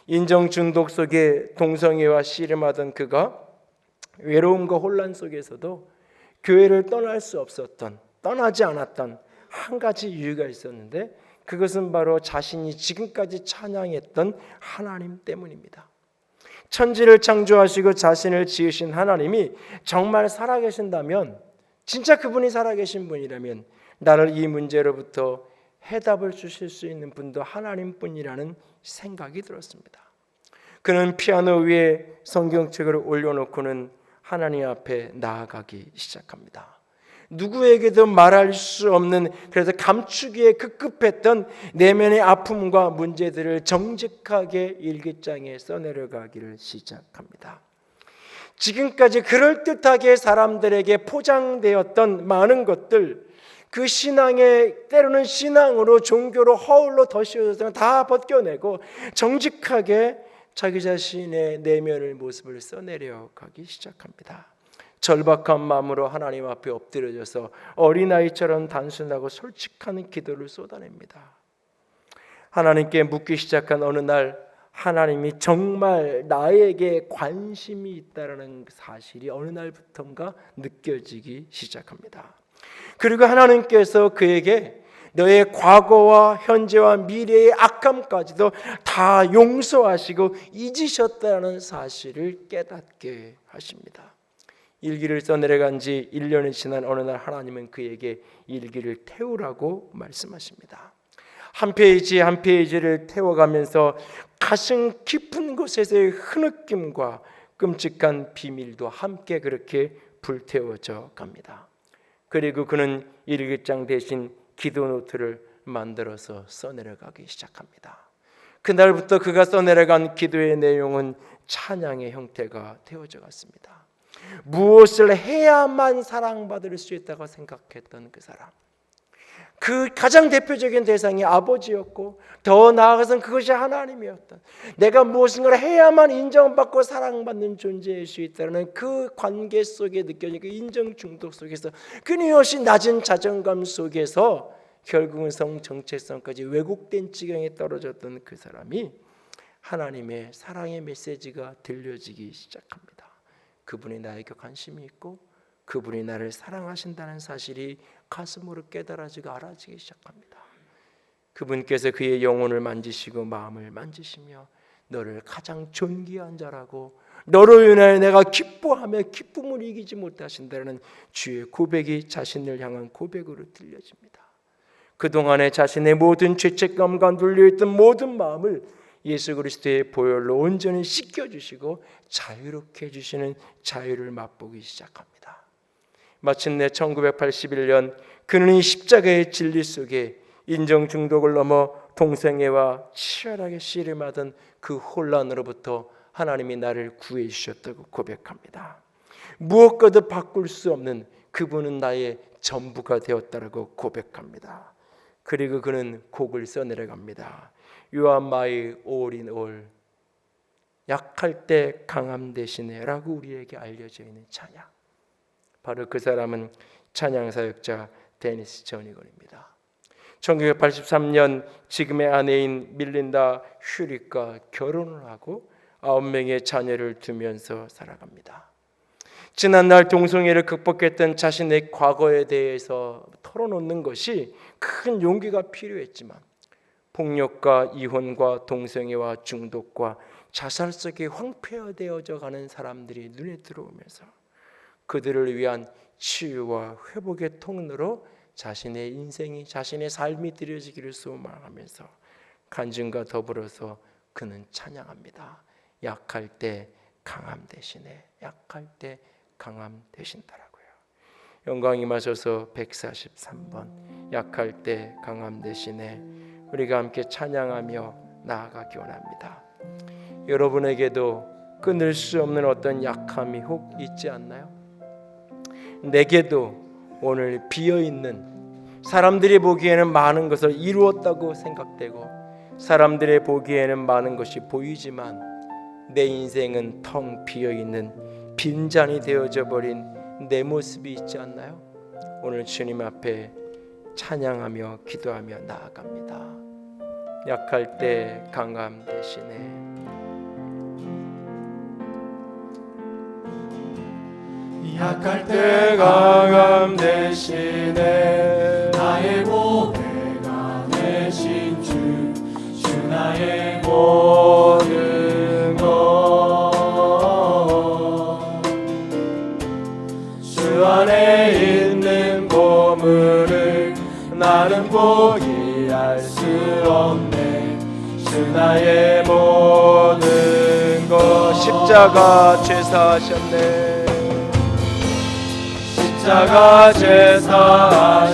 인정 중독 속에 동성애와 씨름하던 그가 외로움과 혼란 속에서도 교회를 떠나지 않았던 한 가지 이유가 있었는데, 그것은 바로 자신이 지금까지 찬양했던 하나님 때문입니다. 천지를 창조하시고 자신을 지으신 하나님이 정말 살아계신다면, 진짜 그분이 살아계신 분이라면 나를 이 문제로부터 해답을 주실 수 있는 분도 하나님뿐이라는 생각이 들었습니다. 그는 피아노 위에 성경책을 올려놓고는 하나님 앞에 나아가기 시작합니다. 누구에게도 말할 수 없는, 그래서 감추기에 급급했던 내면의 아픔과 문제들을 정직하게 일기장에 써내려가기를 시작합니다. 지금까지 그럴듯하게 사람들에게 포장되었던 많은 것들, 그 신앙의, 때로는 신앙으로 종교로 허울로 덧씌워져서 다 벗겨내고 정직하게 자기 자신의 내면의 모습을 써내려가기 시작합니다. 절박한 마음으로 하나님 앞에 엎드려져서 어린아이처럼 단순하고 솔직한 기도를 쏟아냅니다. 하나님께 묻기 시작한 어느 날, 하나님이 정말 나에게 관심이 있다는 사실이 어느 날부터인가 느껴지기 시작합니다. 그리고 하나님께서 그에게 너의 과거와 현재와 미래의 악함까지도 다 용서하시고 잊으셨다는 사실을 깨닫게 하십니다. 일기를 써내려간 지 1년이 지난 어느 날 하나님은 그에게 일기를 태우라고 말씀하십니다. 한 페이지 한 페이지를 태워가면서 가슴 깊은 곳에서의 흐느낌과 끔찍한 비밀도 함께 그렇게 불태워져 갑니다. 그리고 그는 일기장 대신 기도 노트를 만들어서 써내려가기 시작합니다. 그날부터 그가 써내려간 기도의 내용은 찬양의 형태가 되어져 갔습니다. 무엇을 해야만 사랑받을 수 있다고 생각했던 그 사람, 그 가장 대표적인 대상이 아버지였고, 더 나아가서는 그것이 하나님이었던, 내가 무엇인가를 해야만 인정받고 사랑받는 존재일 수 있다는 그 관계 속에 느껴진 그 인정 중독 속에서, 끊임없이 낮은 자존감 속에서 결국은 성 정체성까지 왜곡된 지경에 떨어졌던 그 사람이 하나님의 사랑의 메시지가 들려지기 시작합니다. 그분이 나에게 관심이 있고 그분이 나를 사랑하신다는 사실이 가슴으로 깨달아지고 알아지기 시작합니다. 그분께서 그의 영혼을 만지시고 마음을 만지시며 너를 가장 존귀한 자라고, 너로 인하여 내가 기뻐하며 기쁨을 이기지 못하신다는 주의 고백이 자신을 향한 고백으로 들려집니다. 그동안에 자신의 모든 죄책감과 눌려있던 모든 마음을 예수 그리스도의 보혈로 온전히 씻겨주시고 자유롭게 해주시는 자유를 맛보기 시작합니다. 마침내 1981년 그는 이 십자가의 진리 속에 인정 중독을 넘어 동성애와 치열하게 씨름하던 그 혼란으로부터 하나님이 나를 구해 주셨다고 고백합니다. 무엇과도 바꿀 수 없는 그분은 나의 전부가 되었다고 고백합니다. 그리고 그는 곡을 써내려갑니다. You are my all in all. 약할 때 강함 대신에 라고 우리에게 알려져 있는 찬양. 바로 그 사람은 찬양 사역자 데니스 저니건입니다. 1983년 지금의 아내인 밀린다 휴릭과 결혼을 하고 9명의 자녀를 두면서 살아갑니다. 지난날 동성애를 극복했던 자신의 과거에 대해서 털어놓는 것이 큰 용기가 필요했지만 폭력과 이혼과 동성애와 중독과 자살 속에 황폐화되어져 가는 사람들이 눈에 들어오면서 그들을 위한 치유와 회복의 통로로 자신의 인생이, 자신의 삶이 드려지기를 소망하면서 간증과 더불어서 그는 찬양합니다. 약할 때 강함 대신에, 약할 때 강함 되신다라고요. 영광이 마셔서 143번 약할 때 강함 대신에 우리가 함께 찬양하며 나아가기 원합니다. 여러분에게도 끊을 수 없는 어떤 약함이 혹 있지 않나요? 내게도 오늘 비어있는, 사람들이 보기에는 많은 것을 이루었다고 생각되고 사람들의 보기에는 많은 것이 보이지만 내 인생은 텅 비어있는 빈잔이 되어져 버린 내 모습이 있지 않나요? 오늘 주님 앞에 찬양하며 기도하며 나아갑니다. 약할 때 강함 대신에 약할 때 강함 대신에 나의 보배가 되신 주 나의 모든 것 주 안에 있는 보물을 나는 포기할 수 없네. 주 나의 모든 것 십자가 죄사하셨네. 십자가 제사하셨네.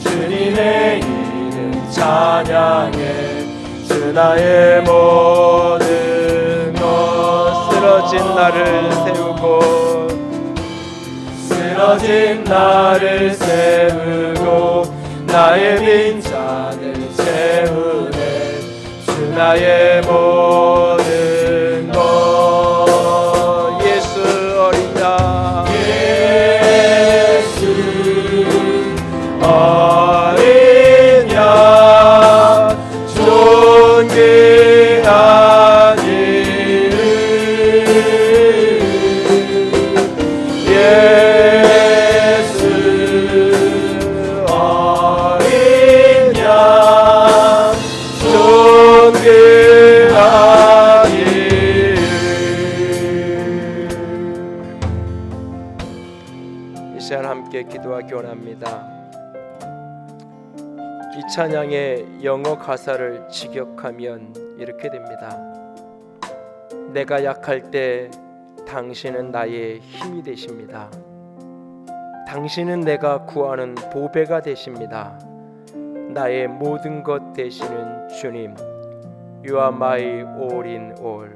주님의 이름 찬양해. 주 나의 모든 것 쓰러진 나를 세우고 쓰러진 나를 세우고 나의 빈잔을 채우네. 주 나의 모든 것 예수 어린 양 어린 양 존귀한 이름 예수 어린 양 존귀한 이름. 이 시간 함께 기도하기 원합니다. 이 찬양의 영어 가사를 직역하면 이렇게 됩니다. 내가 약할 때 당신은 나의 힘이 되십니다. 당신은 내가 구하는 보배가 되십니다. 나의 모든 것 되시는 주님, You are my all in all.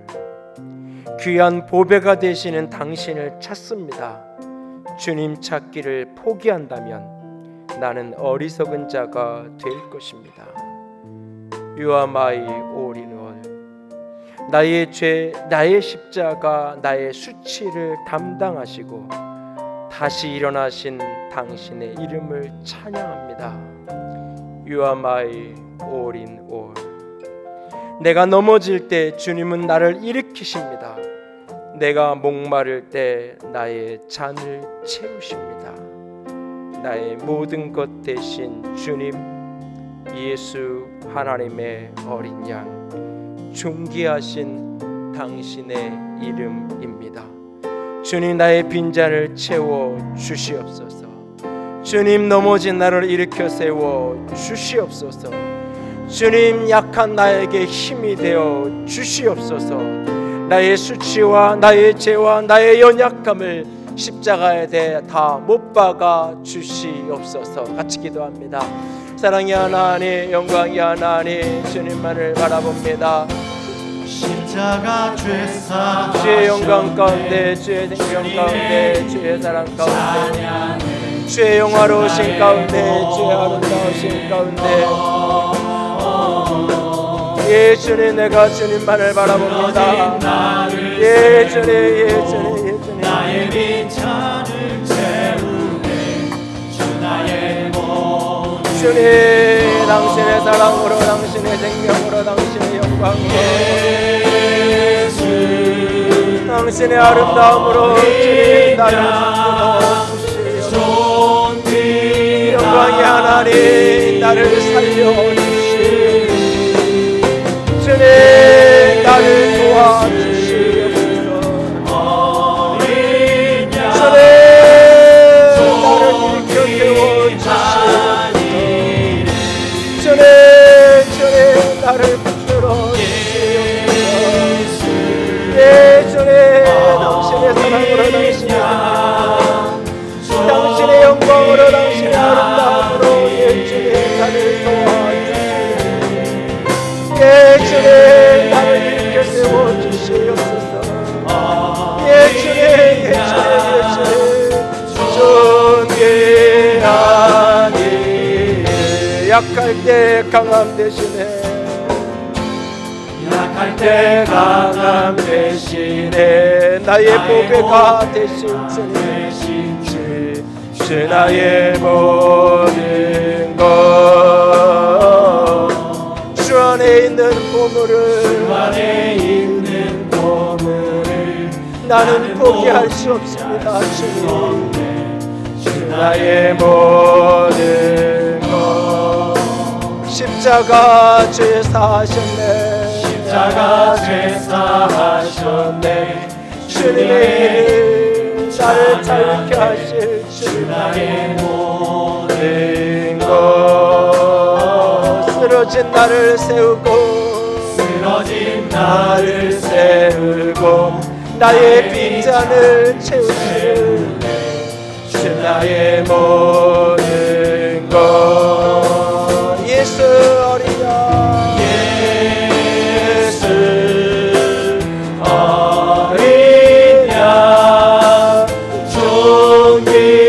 귀한 보배가 되시는 당신을 찾습니다. 주님 찾기를 포기한다면 나는 어리석은 자가 될 것입니다. You are my all in all. 나의 죄, 나의 십자가, 나의 수치를 담당하시고 다시 일어나신 당신의 이름을 찬양합니다. You are my all in all. 내가 넘어질 때 주님은 나를 일으키십니다. 내가 목마를 때 나의 잔을 채우십니다. 나의 모든 것 되신 주님, 예수 하나님의 어린 양, 존귀하신 당신의 이름입니다. 주님, 나의 빈잔을 채워 주시옵소서. 주님, 넘어진 나를 일으켜 세워 주시옵소서. 주님, 약한 나에게 힘이 되어 주시옵소서. 나의 수치와 나의 죄와 나의 연약함을 십자가에 대해 다 못 박아 주시옵소서. 같이 기도합니다. 사랑의 하나님, 영광의 하나님, 주님만을 바라봅니다. 십자가 죄사 주의 영광 가운데, 주의 생명 가운데, 주의 사랑 가운데, 주의 영화로우신 가운데, 주의 아름다우신 가운데, 예 주님, 내가 주님만을 바라봅니다. 예 주님, 예 주님, 예 주님. 나의 빈잔을 채우네. 주 나의 주님, 당신의 사랑으로, 당신의 생명으로, 당신의 영광으로, 당신의 아름다움으로 주님 나를 붙들어 주시옵소서. 영광의 하나님 나를 살려주시옵소서. 주님 나를 도와주시옵소서. 주님 나를 일으켜 세워주시옵소서. 주님 나를 붙들어 주시옵소서. 예 주님 당신의 사랑으로, 당신의 영광으로, 당신의 아름다움으로 예 주님 나를 도와주시옵소서. 예 주님 나를 일으켜 세워주시옵소서. 예 주님 예 주님 존귀하니 약할 때 강함 대신에, 약할 때 강함 대신에 나의 보배가 되신 주님, 주 나의 모든 것, 주 안에 있는 보물을 나는 포기할 수 없습니다. 주님, 주 나의 모든 것, 십자가 죄 사하셨네, 십자가 죄 사하셨네. 주님의 이름 나를 자유케 하실 주 나의 모든 것, 쓰러진 나를 세우고, 쓰러진 나를 세우고 나의 빈잔을 채우시네. 주 나의 모든 것, 예수 어린 양, 예수 어린 양 존귀하니,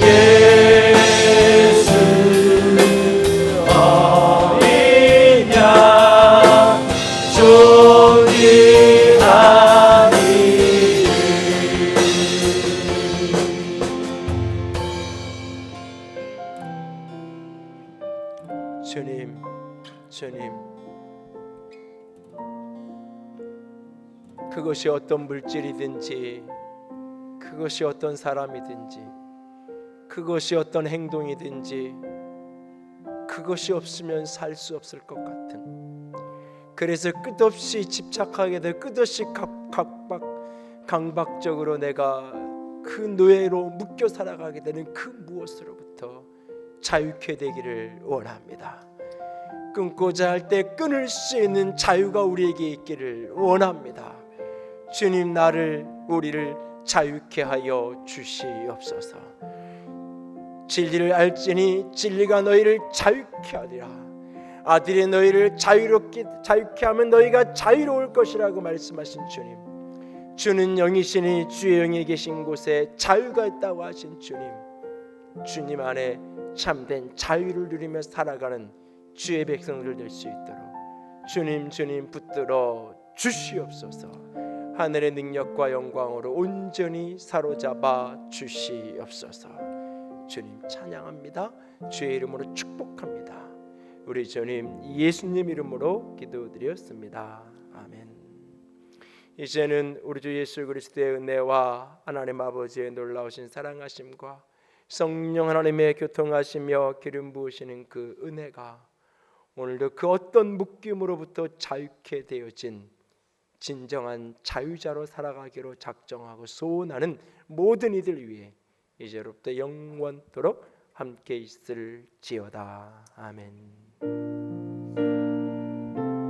예수 어린 양 존귀하니. 주님, 그것이 어떤 물질이든지, 그것이 어떤 사람이든지, 그것이 어떤 행동이든지, 그것이 없으면 살 수 없을 것 같은, 그래서 끝없이 집착하게 돼, 끝없이 강박적으로 내가 그 노예로 묶여 살아가게 되는 그 무엇으로부터 자유케 되기를 원합니다. 끊고자 할 때 끊을 수 있는 자유가 우리에게 있기를 원합니다. 주님, 우리를 자유케 하여 주시옵소서. 진리를 알지니 진리가 너희를 자유케 하리라. 아들이 너희를 자유케 하면 너희가 자유로울 것이라고 말씀하신 주님, 주는 영이시니 주의 영이 계신 곳에 자유가 있다고 하신 주님 안에 참된 자유를 누리며 살아가는 주의 백성들 될 수 있도록 주님 붙들어 주시옵소서. 하늘의 능력과 영광으로 온전히 사로잡아 주시옵소서. 주님 찬양합니다. 주의 이름으로 축복합니다. 우리 주님 예수님 이름으로 기도드렸습니다. 아멘. 이제는 우리 주 예수 그리스도의 은혜와 하나님 아버지의 놀라우신 사랑하심과 성령 하나님의 교통하시며 기름 부으시는 그 은혜가 오늘도 그 어떤 묶임으로부터 자유케 되어진 진정한 자유자로 살아가기로 작정하고 소원하는 모든 이들 위해 이제로부터 영원토록 함께 있을지어다. 아멘.